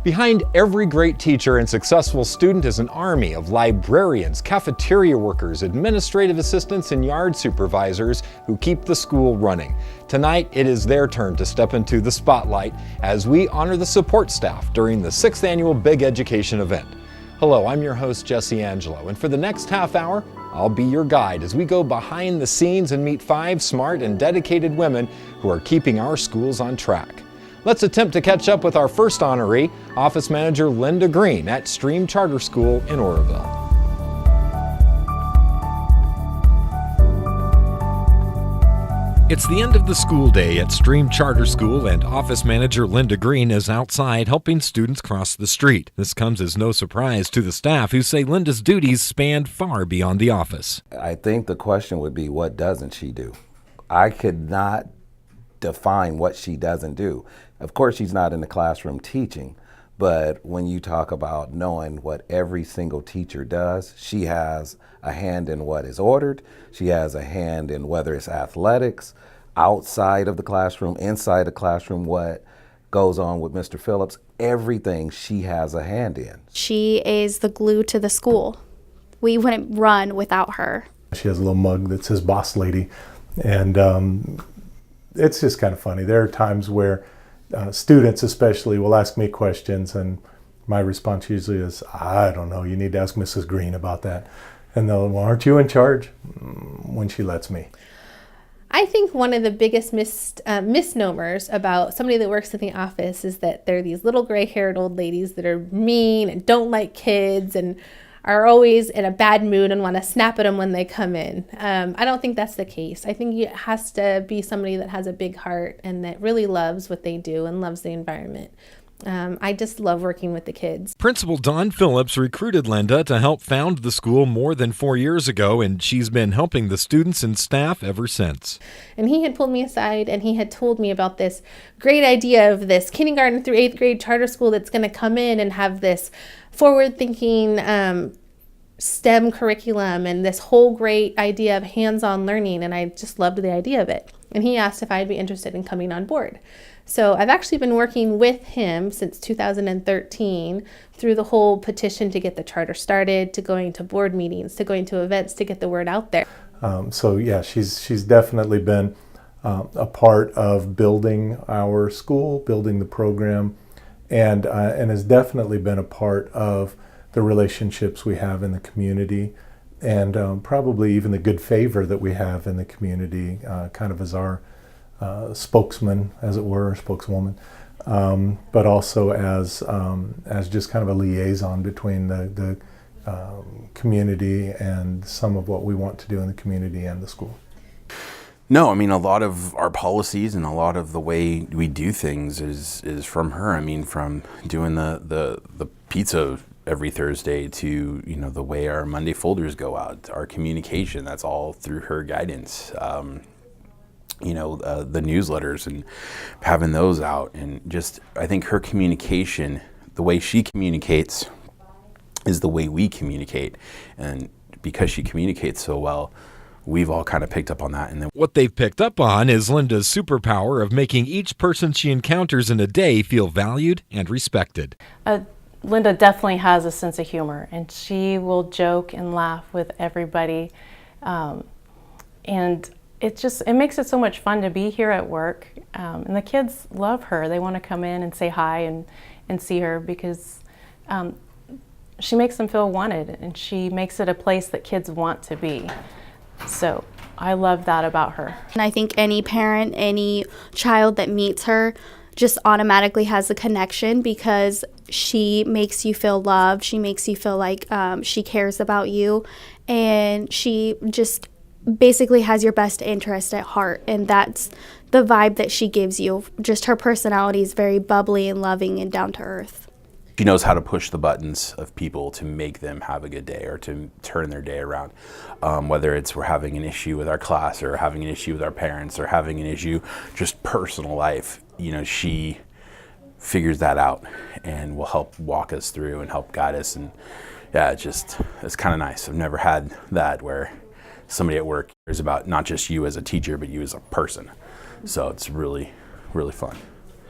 Behind every great teacher and successful student is an army of librarians, cafeteria workers, administrative assistants, and yard supervisors who keep the school running. Tonight, it is their turn to step into the spotlight as we honor the support staff during the 6th annual Big Education event. Hello, I'm your host, Jesse Angelo, and for the next half hour, I'll be your guide as we go behind the scenes and meet 5 smart and dedicated women who are keeping our schools on track. Let's attempt to catch up with our first honoree, Office Manager Milinda Green at Stream Charter School in Oroville. It's the end of the school day at Stream Charter School, and Office Manager Milinda Green is outside helping students cross the street. This comes as no surprise to the staff, who say Linda's duties span far beyond the office. I think the question would be, what doesn't she do? I could not define what she doesn't do. Of course, she's not in the classroom teaching, but when you talk about knowing what every single teacher does, she has a hand in what is ordered. She has a hand in whether it's athletics, outside of the classroom, inside the classroom, what goes on with Mr. Phillips. Everything she has a hand in. She is the glue to the school. We wouldn't run without her. She has a little mug that says Boss Lady, and it's just kind of funny. There are times where students especially will ask me questions, and my response usually is, I don't know, you need to ask Mrs. Green about that. And they'll, well, aren't you in charge? When she lets me. I think one of the biggest misnomers about somebody that works in the office is that they're these little gray-haired old ladies that are mean and don't like kids and are always in a bad mood and want to snap at them when they come in. I don't think that's the case. I think it has to be somebody that has a big heart and that really loves what they do and loves the environment. I just love working with the kids. Principal Don Phillips recruited Linda to help found the school more than 4 years ago, and she's been helping the students and staff ever since. And he had pulled me aside and he had told me about this great idea of this kindergarten through 8th grade charter school that's going to come in and have this forward-thinking STEM curriculum and this whole great idea of hands-on learning, and I just loved the idea of it. And he asked if I'd be interested in coming on board. So I've actually been working with him since 2013 through the whole petition to get the charter started, to going to board meetings, to going to events to get the word out there. So yeah, she's definitely been a part of building our school, building the program, and has definitely been a part of the relationships we have in the community, and probably even the good favor that we have in the community, kind of as our spokesman, as it were, spokeswoman, but also as just kind of a liaison between the community and some of what we want to do in the community and the school. No, I mean, a lot of our policies and a lot of the way we do things is from her. I mean, from doing the pizza every Thursday to, you know, the way our Monday folders go out, our communication, that's all through her guidance. You know, the newsletters and having those out, and just, I think her communication, the way she communicates is the way we communicate. And because she communicates so well, we've all kind of picked up on that. And then what they've picked up on is Linda's superpower of making each person she encounters in a day feel valued and respected. Linda definitely has a sense of humor, and she will joke and laugh with everybody. And it makes it so much fun to be here at work. And the kids love her. They want to come in and say hi and see her because she makes them feel wanted, and she makes it a place that kids want to be. So I love that about her. And I think any parent, any child that meets her just automatically has a connection because she makes you feel loved. She makes you feel like she cares about you, and she just basically has your best interest at heart, and that's the vibe that she gives you. Just her personality is very bubbly and loving and down to earth. She knows how to push the buttons of people to make them have a good day or to turn their day around. Whether it's we're having an issue with our class or having an issue with our parents or having an issue just personal life, you know, she figures that out and will help walk us through and help guide us. And yeah, it's kind of nice. I've never had that where somebody at work cares about not just you as a teacher, but you as a person. So it's really, really fun.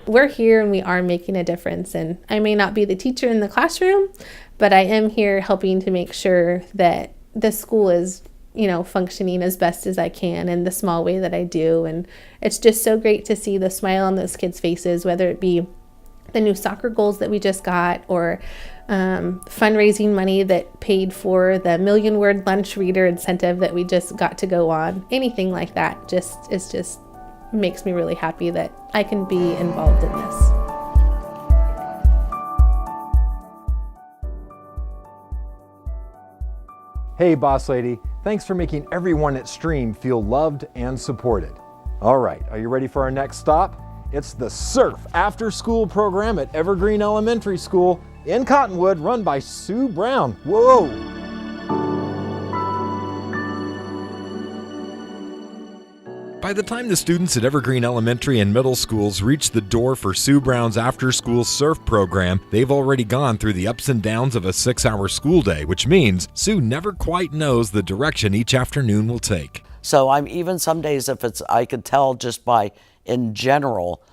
we're here and we are making a difference. And I may not be the teacher in the classroom, but I am here helping to make sure that the school is, functioning as best as I can in the small way that I do. And it's just so great to see the smile on those kids' faces, whether it be the new soccer goals that we just got, or fundraising money that paid for the 1,000,000-word lunch reader incentive that we just got to go on. Anything like that just makes me really happy that I can be involved in this. Hey, boss lady, thanks for making everyone at Stream feel loved and supported. All right, are you ready for our next stop? It's the Surf After School program at Evergreen Elementary School in Cottonwood, run by Sue Brown. Whoa! By the time the students at Evergreen Elementary and middle schools reach the door for Sue Brown's after-school surf program, they've already gone through the ups and downs of a 6-hour school day, which means Sue never quite knows the direction each afternoon will take. So I'm even some days, I could tell just by, in general,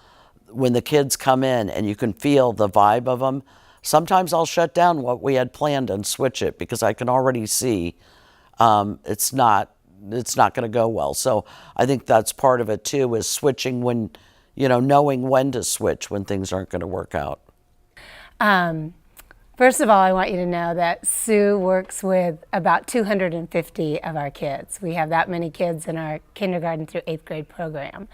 when the kids come in and you can feel the vibe of them, sometimes I'll shut down what we had planned and switch it because I can already see it's not going to go well. So I think that's part of it too, is switching when, knowing when to switch when things aren't going to work out. First of all, I want you to know that Sue works with about 250 of our kids. We have that many kids in our kindergarten through 8th grade program.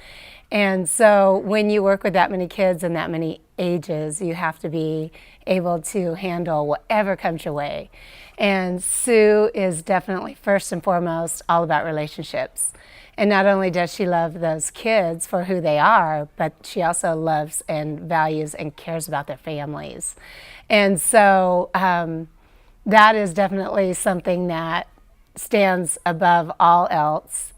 And so when you work with that many kids and that many ages, you have to be able to handle whatever comes your way. And Sue is definitely first and foremost all about relationships. And not only does she love those kids for who they are, but she also loves and values and cares about their families. And so that is definitely something that stands above all else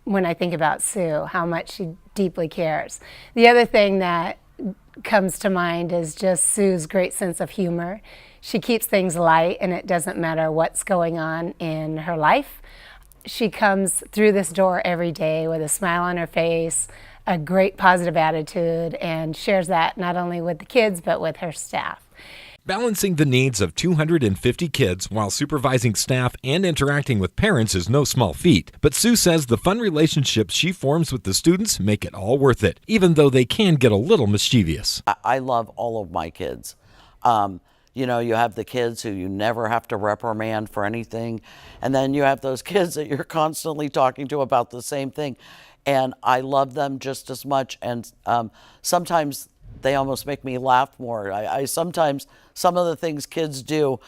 when I think about Sue, how much she deeply cares. The other thing that comes to mind is just Sue's great sense of humor. She keeps things light, and it doesn't matter what's going on in her life. She comes through this door every day with a smile on her face, a great positive attitude, and shares that not only with the kids, but with her staff. Balancing the needs of 250 kids while supervising staff and interacting with parents is no small feat. But Sue says the fun relationships she forms with the students make it all worth it, even though they can get a little mischievous. I love all of my kids. You have the kids who you never have to reprimand for anything, and then you have those kids that you're constantly talking to about the same thing. And I love them just as much, and sometimes they almost make me laugh more. I sometimes, some of the things kids do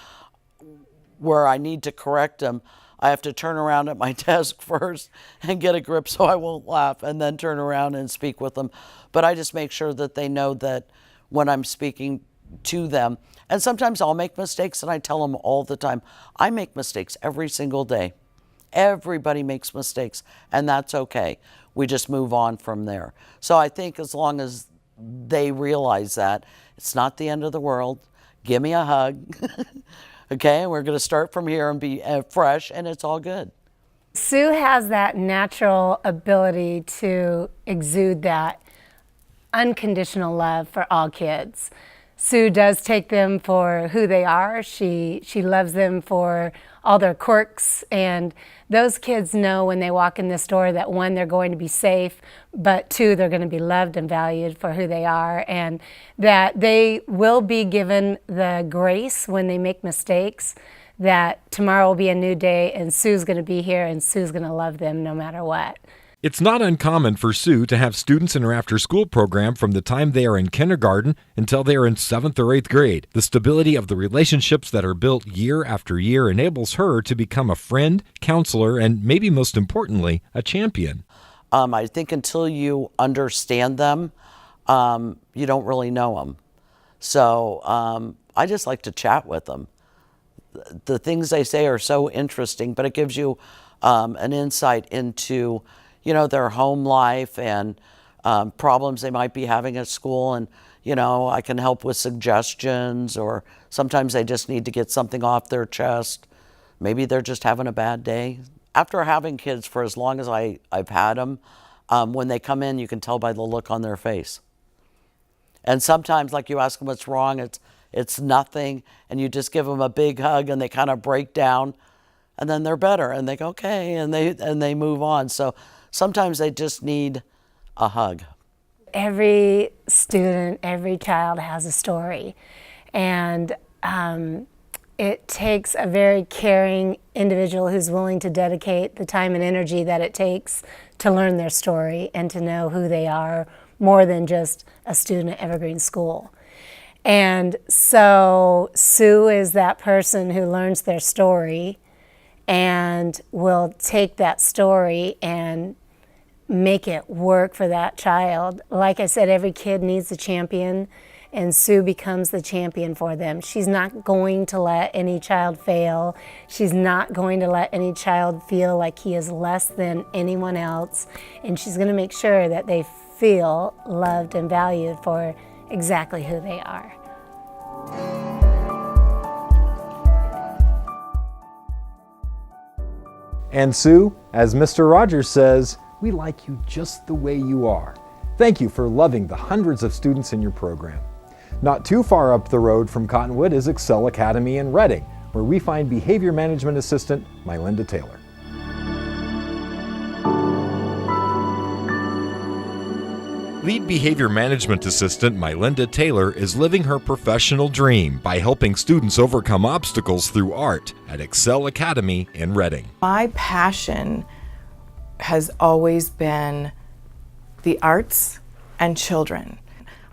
where I need to correct them, I have to turn around at my desk first and get a grip so I won't laugh, and then turn around and speak with them. But I just make sure that they know that when I'm speaking to them, and sometimes I'll make mistakes, and I tell them all the time, I make mistakes every single day. Everybody makes mistakes, and that's okay. We just move on from there. So I think as long as they realize that, it's not the end of the world. Give me a hug. Okay, we're going to start from here and be fresh, and it's all good. Sue has that natural ability to exude that unconditional love for all kids. Sue does take them for who they are. She loves them for all their quirks, and those kids know when they walk in this door that 1, they're going to be safe, but 2, they're going to be loved and valued for who they are, and that they will be given the grace when they make mistakes, that tomorrow will be a new day and Sue's going to be here and Sue's going to love them no matter what. It's not uncommon for Sue to have students in her after-school program from the time they are in kindergarten until they are in 7th or 8th grade. The stability of the relationships that are built year after year enables her to become a friend, counselor, and maybe most importantly, a champion. I think until you understand them, you don't really know them. So I just like to chat with them. The things they say are so interesting, but it gives you an insight into their home life and problems they might be having at school. And, I can help with suggestions, or sometimes they just need to get something off their chest. Maybe they're just having a bad day. After having kids for as long as I've had them, when they come in, you can tell by the look on their face. And sometimes, like, you ask them what's wrong, it's nothing, and you just give them a big hug and they kind of break down, and then they're better and they go, okay, and they move on. So sometimes they just need a hug. Every student, every child has a story, and it takes a very caring individual who's willing to dedicate the time and energy that it takes to learn their story and to know who they are more than just a student at Evergreen School. And so Sue is that person who learns their story and will take that story and make it work for that child. Like I said, every kid needs a champion, and Sue becomes the champion for them. She's not going to let any child fail. She's not going to let any child feel like he is less than anyone else, and she's going to make sure that they feel loved and valued for exactly who they are. And Sue, as Mr. Rogers says, we like you just the way you are. Thank you for loving the hundreds of students in your program. Not too far up the road from Cottonwood is Excel Academy in Reading, where we find Behavior Management Assistant Milinda Taylor. Lead Behavior Management Assistant Milinda Taylor is living her professional dream by helping students overcome obstacles through art at Excel Academy in Reading. My passion has always been the arts and children.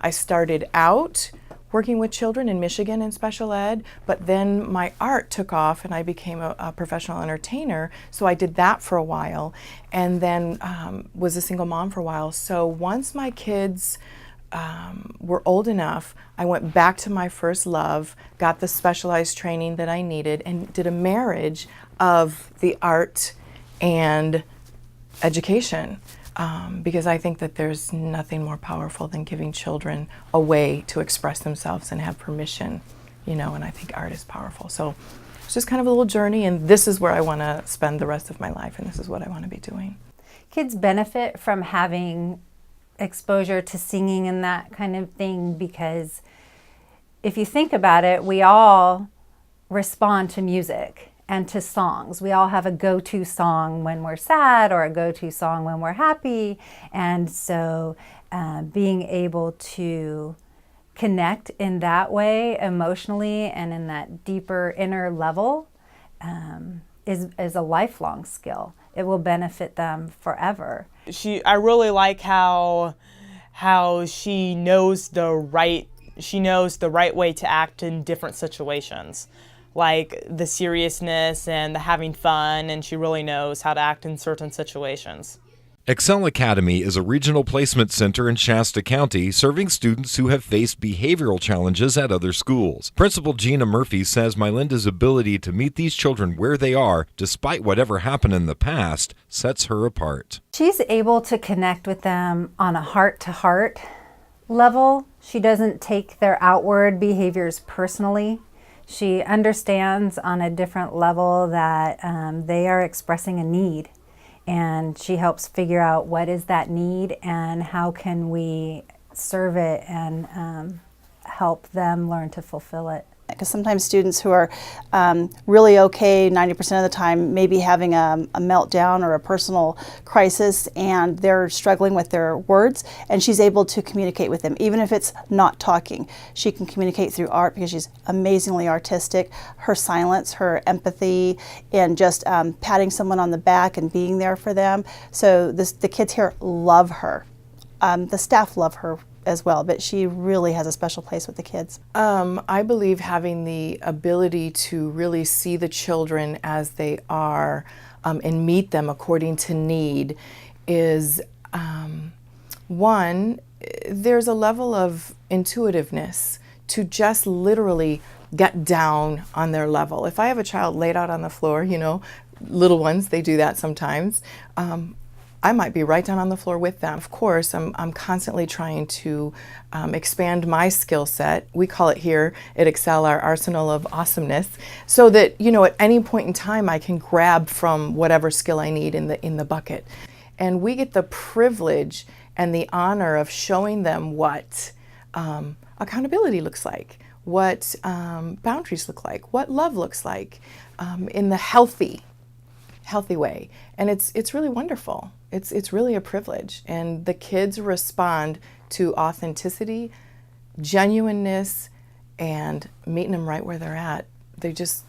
I started out working with children in Michigan in special ed, but then my art took off and I became a professional entertainer, so I did that for a while, and then was a single mom for a while. So once my kids were old enough, I went back to my first love, got the specialized training that I needed, and did a marriage of the art and education. Because I think that there's nothing more powerful than giving children a way to express themselves and have permission, you know, and I think art is powerful. So it's just kind of a little journey, and this is where I want to spend the rest of my life, and this is what I want to be doing. Kids benefit from having exposure to singing and that kind of thing, because if you think about it, we all respond to music and to songs. We all have a go-to song when we're sad or a go-to song when we're happy. And so being able to connect in that way emotionally and in that deeper inner level is a lifelong skill. It will benefit them forever. I really like how she knows the right way to act in different situations, like the seriousness and the having fun, and she really knows how to act in certain situations. Excel Academy is a regional placement center in Shasta County serving students who have faced behavioral challenges at other schools. Principal Gina Murphy says Milinda's ability to meet these children where they are, despite whatever happened in the past, sets her apart. She's able to connect with them on a heart-to-heart level. She doesn't take their outward behaviors personally. She understands on a different level that they are expressing a need, and she helps figure out what is that need and how can we serve it and help them learn to fulfill it. Because sometimes students who are really okay 90% of the time may be having a meltdown or a personal crisis, and they're struggling with their words, and she's able to communicate with them even if it's not talking. She can communicate through art because she's amazingly artistic. Her silence, her empathy, and just patting someone on the back and being there for them. So the kids here love her. The staff love her as well, but she really has a special place with the kids. I believe having the ability to really see the children as they are and meet them according to need is, one, there's a level of intuitiveness to just literally get down on their level. If I have a child laid out on the floor, you know, little ones, they do that sometimes, I might be right down on the floor with them. Of course, I'm constantly trying to expand my skill set. We call it here at Excel our arsenal of awesomeness, so that, you know, at any point in time I can grab from whatever skill I need in the bucket. And we get the privilege and the honor of showing them what accountability looks like, what boundaries look like, what love looks like in the healthy way. And it's really wonderful. It's really a privilege. And the kids respond to authenticity, genuineness, and meeting them right where they're at. They just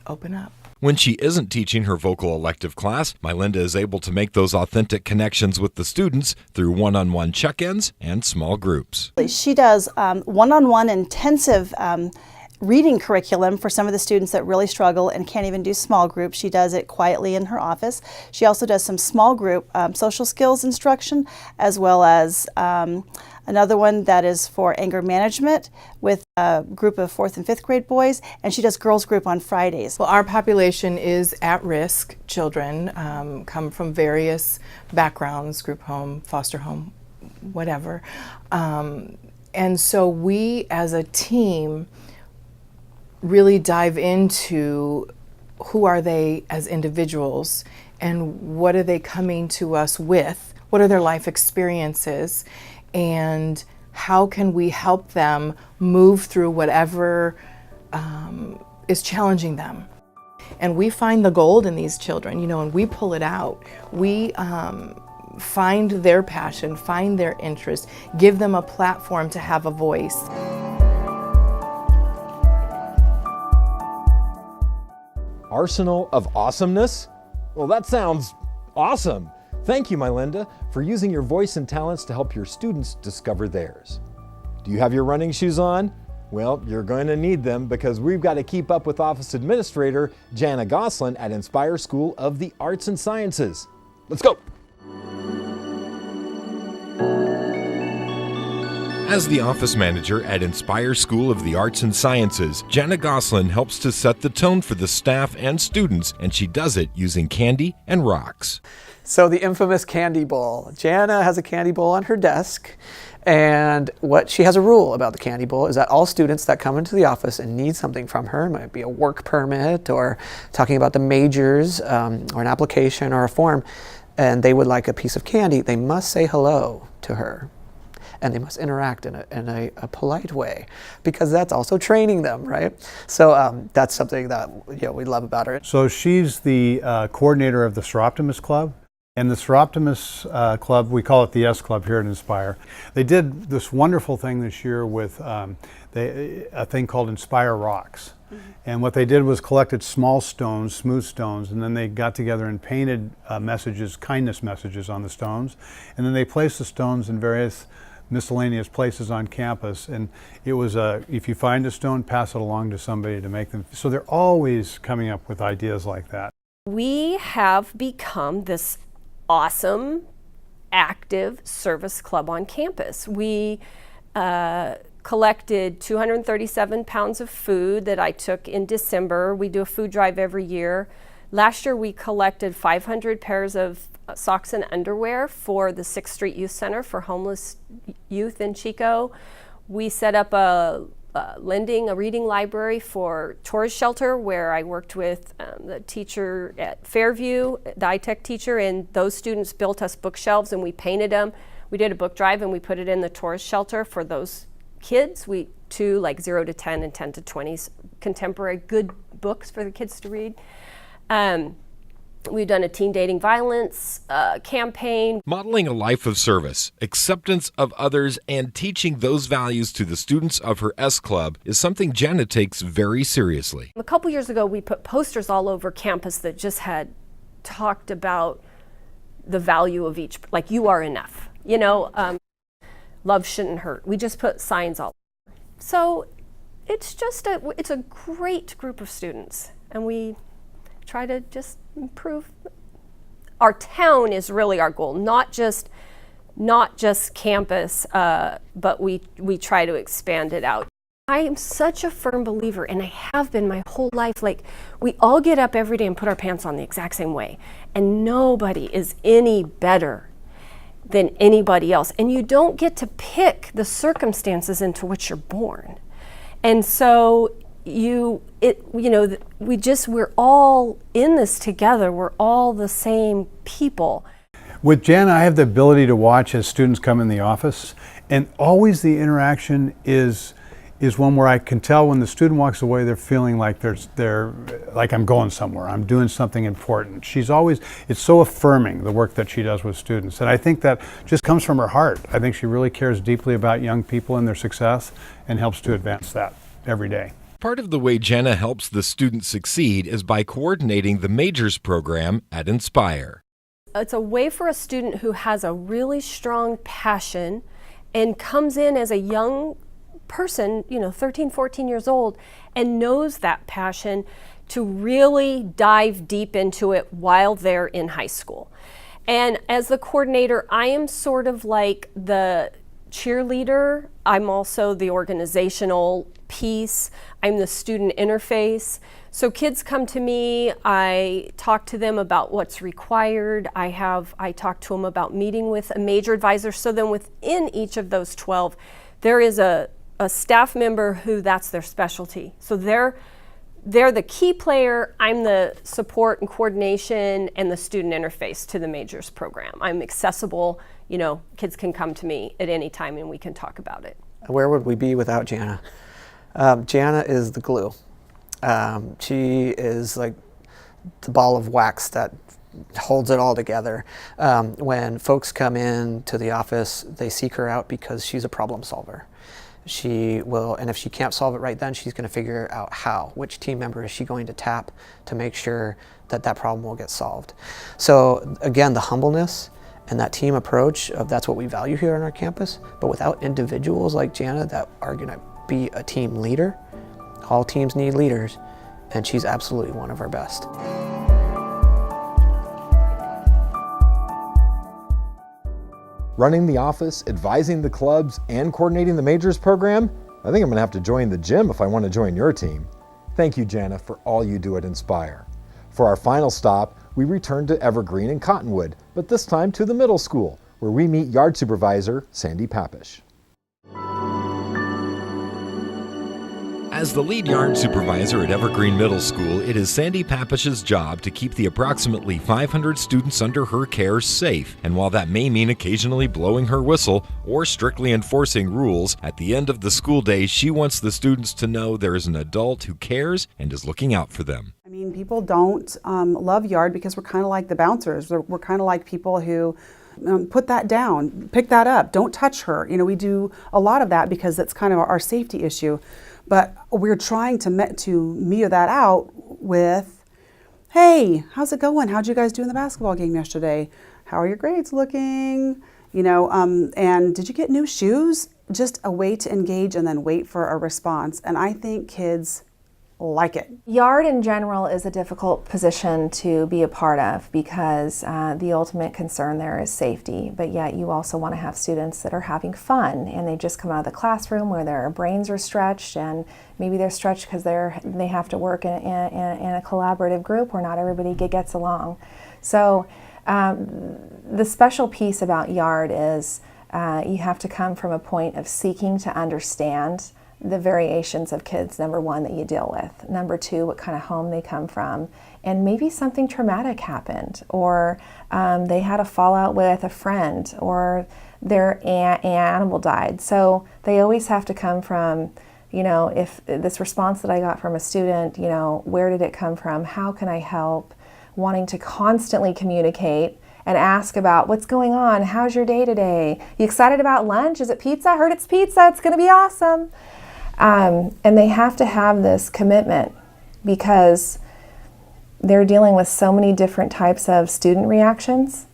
open up. When she isn't teaching her vocal elective class, Milinda is able to make those authentic connections with the students through one-on-one check-ins and small groups. She does one-on-one intensive reading curriculum for some of the students that really struggle and can't even do small groups. She does it quietly in her office. She also does some small group social skills instruction, as well as another one that is for anger management with a group of 4th and 5th grade boys, and she does girls group on Fridays. Well, our population is at-risk children, come from various backgrounds, group home, foster home, whatever. And so we as a team really dive into who are they as individuals and what are they coming to us with, what are their life experiences, and how can we help them move through whatever is challenging them. And we find the gold in these children, and we pull it out. We find their passion, find their interest, give them a platform to have a voice. Arsenal of awesomeness? Well, that sounds awesome. Thank you, Milinda, for using your voice and talents to help your students discover theirs. Do you have your running shoes on? Well, you're going to need them because we've got to keep up with Office Administrator Jana Gosselin at Inspire School of the Arts and Sciences. Let's go. As the office manager at Inspire School of the Arts and Sciences, Jana Gosselin helps to set the tone for the staff and students, and she does it using candy and rocks. So the infamous candy bowl. Jana has a candy bowl on her desk, and what she has a rule about the candy bowl is that all students that come into the office and need something from her, might be a work permit or talking about the majors or an application or a form, and they would like a piece of candy, they must say hello to her. And they must interact in a polite way, because that's also training them, right? So that's something that we love about her. So she's the coordinator of the Seroptimus Club. And the Seroptimus Club, we call it the S Club here at Inspire. They did this wonderful thing this year with a thing called Inspire Rocks. Mm-hmm. And what they did was collected small stones, smooth stones, and then they got together and painted messages, kindness messages on the stones. And then they placed the stones in various miscellaneous places on campus, and it was if you find a stone, pass it along to somebody to make them. So they're always coming up with ideas like that. We have become this awesome, active service club on campus. We collected 237 pounds of food that I took in December. We do a food drive every year. Last year we collected 500 pairs of socks and underwear for the 6th Street Youth Center for homeless youth in Chico. We set up a reading library for tourist shelter, where I worked with the teacher at Fairview, the ITech teacher, and those students built us bookshelves and we painted them. We did a book drive and we put it in the tourist shelter for those kids. We like 0 to 10 and 10 to 20s, contemporary good books for the kids to read. We've done a teen dating violence campaign. Modeling a life of service, acceptance of others, and teaching those values to the students of her S Club is something Jana takes very seriously. A couple years ago, we put posters all over campus that just had talked about the value of each, like you are enough, love shouldn't hurt. We just put signs all over. So it's just it's a great group of students, and we try to just improve. Our town is really our goal, not just campus, but we try to expand it out. I am such a firm believer, and I have been my whole life, like we all get up every day and put our pants on the exact same way, and nobody is any better than anybody else, and you don't get to pick the circumstances into which you're born. And so we're all in this together. We're all the same people. With Jana, I have the ability to watch as students come in the office, and always the interaction is one where I can tell when the student walks away, they're feeling like they're like, I'm going somewhere, I'm doing something important. It's so affirming, the work that she does with students. And I think that just comes from her heart. I think she really cares deeply about young people and their success and helps to advance that every day. Part of the way Jana helps the students succeed is by coordinating the Majors program at Inspire. It's a way for a student who has a really strong passion and comes in as a young person, 13, 14 years old, and knows that passion to really dive deep into it while they're in high school. And as the coordinator, I am sort of like the cheerleader. I'm also the organizational piece. I'm the student interface. So kids come to me, I talk to them about what's required. I talk to them about meeting with a major advisor. So then within each of those 12, there is a staff member who that's their specialty. So they're the key player. I'm the support and coordination and the student interface to the Majors program. I'm accessible. Kids can come to me at any time and we can talk about it. Where would we be without Jana? Jana is the glue. She is like the ball of wax that holds it all together. When folks come in to the office, they seek her out because she's a problem solver. She will, and if she can't solve it right then, she's going to figure out how. Which team member is she going to tap to make sure that that problem will get solved? So again, the humbleness and that team approach that's what we value here on our campus. But without individuals like Jana that are going to be a team leader, all teams need leaders, and she's absolutely one of our best. Running the office, advising the clubs, and coordinating the Majors program? I think I'm gonna have to join the gym if I want to join your team. Thank you, Jana, for all you do at Inspire. For our final stop, we return to Evergreen and Cottonwood, but this time to the middle school, where we meet yard supervisor Sandy Papesh. As the lead yard supervisor at Evergreen Middle School, it is Sandy Papesh's job to keep the approximately 500 students under her care safe. And while that may mean occasionally blowing her whistle or strictly enforcing rules, at the end of the school day, she wants the students to know there is an adult who cares and is looking out for them. I mean, people don't love yard because we're kind of like the bouncers. We're kind of like people who put that down, pick that up, don't touch her. We do a lot of that because that's kind of our safety issue. But we're trying to meter that out with, hey, how's it going? How'd you guys do in the basketball game yesterday? How are your grades looking? And did you get new shoes? Just a way to engage and then wait for a response. And I think kids like it. Yard in general is a difficult position to be a part of because the ultimate concern there is safety, but yet you also want to have students that are having fun and they just come out of the classroom where their brains are stretched, and maybe they're stretched because they have to work in a collaborative group where not everybody gets along. So the special piece about Yard is you have to come from a point of seeking to understand the variations of kids, number one, that you deal with. Number two, what kind of home they come from. And maybe something traumatic happened, or they had a fallout with a friend, or their animal died. So they always have to come from, if this response that I got from a student, where did it come from? How can I help? Wanting to constantly communicate and ask about what's going on. How's your day today? You excited about lunch? Is it pizza? I heard it's pizza. It's going to be awesome. And they have to have this commitment because they're dealing with so many different types of student reactions,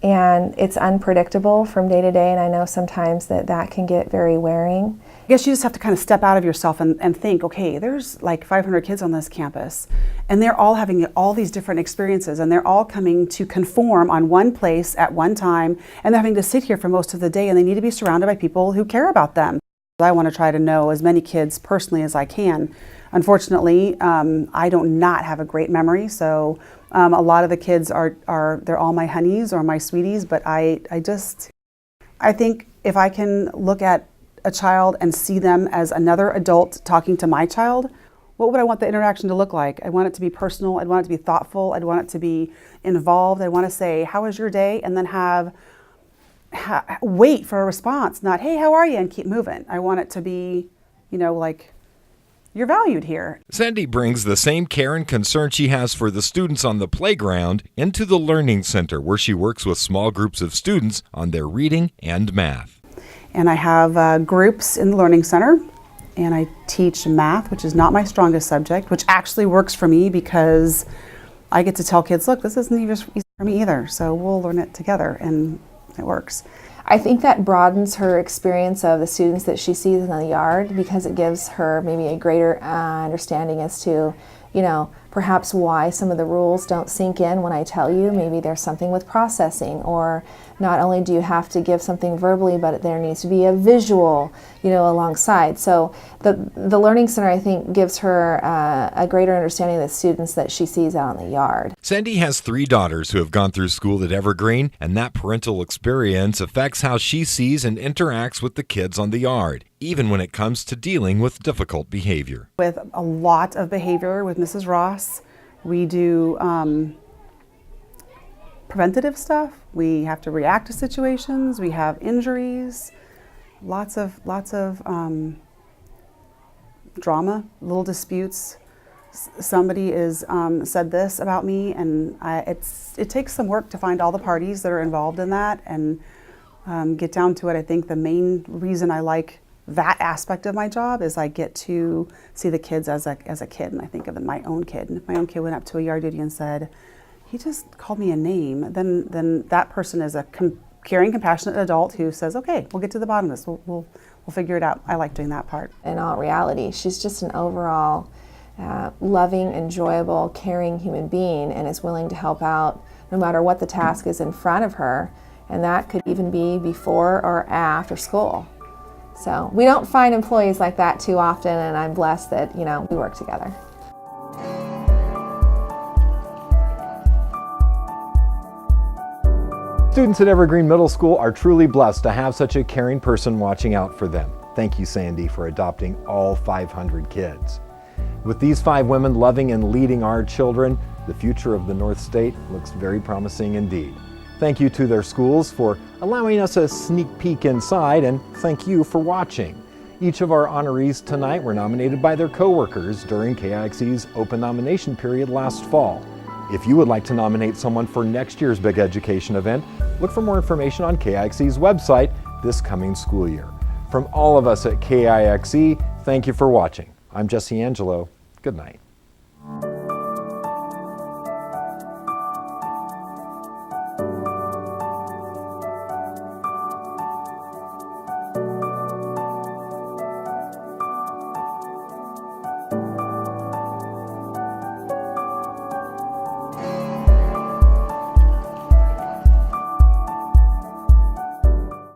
and it's unpredictable from day to day, and I know sometimes that can get very wearing. I guess you just have to kind of step out of yourself and think, okay, there's like 500 kids on this campus, and they're all having all these different experiences, and they're all coming to conform on one place at one time, and they're having to sit here for most of the day, and they need to be surrounded by people who care about them. I want to try to know as many kids personally as I can. Unfortunately, I do not have a great memory, so a lot of the kids they're all my honeys or my sweeties, but I think if I can look at a child and see them as another adult talking to my child, what would I want the interaction to look like? I want it to be personal. I'd want it to be thoughtful. I'd want it to be involved. I want to say, how was your day? And then wait for a response, not, hey, how are you? And keep moving. I want it to be, like, you're valued here. Sandy brings the same care and concern she has for the students on the playground into the Learning Center, where she works with small groups of students on their reading and math. And I have groups in the Learning Center, and I teach math, which is not my strongest subject, which actually works for me because I get to tell kids, look, this isn't even easy for me either, so we'll learn it together, and it works. I think that broadens her experience of the students that she sees in the yard, because it gives her maybe a greater understanding as to, perhaps why some of the rules don't sink in when I tell you. Maybe there's something with processing, or not only do you have to give something verbally, but there needs to be a visual, alongside. So the Learning Center, I think, gives her a greater understanding of the students that she sees out in the yard. Sandy has 3 daughters who have gone through school at Evergreen, and that parental experience affects how she sees and interacts with the kids on the yard, even when it comes to dealing with difficult behavior. With a lot of behavior with Mrs. Ross, we do preventative stuff. We have to react to situations. We have injuries, lots of drama, little disputes. Somebody is said this about me, and it takes some work to find all the parties that are involved in that and get down to it. I think the main reason I like that aspect of my job is I get to see the kids as a kid, and I think of my own kid. And if my own kid went up to a yard duty and said, he just called me a name, then that person is a caring, compassionate adult who says, okay, we'll get to the bottom of this. We'll figure it out. I like doing that part. In all reality, she's just an overall loving, enjoyable, caring human being, and is willing to help out no matter what the task is in front of her. And that could even be before or after school. So we don't find employees like that too often, and I'm blessed that, we work together. Students at Evergreen Middle School are truly blessed to have such a caring person watching out for them. Thank you, Sandy, for adopting all 500 kids. With these 5 women loving and leading our children, the future of the North State looks very promising indeed. Thank you to their schools for allowing us a sneak peek inside, and thank you for watching. Each of our honorees tonight were nominated by their coworkers during KIXE's open nomination period last fall. If you would like to nominate someone for next year's big education event, look for more information on KIXE's website this coming school year. From all of us at KIXE, thank you for watching. I'm Jesse Angelo. Good night.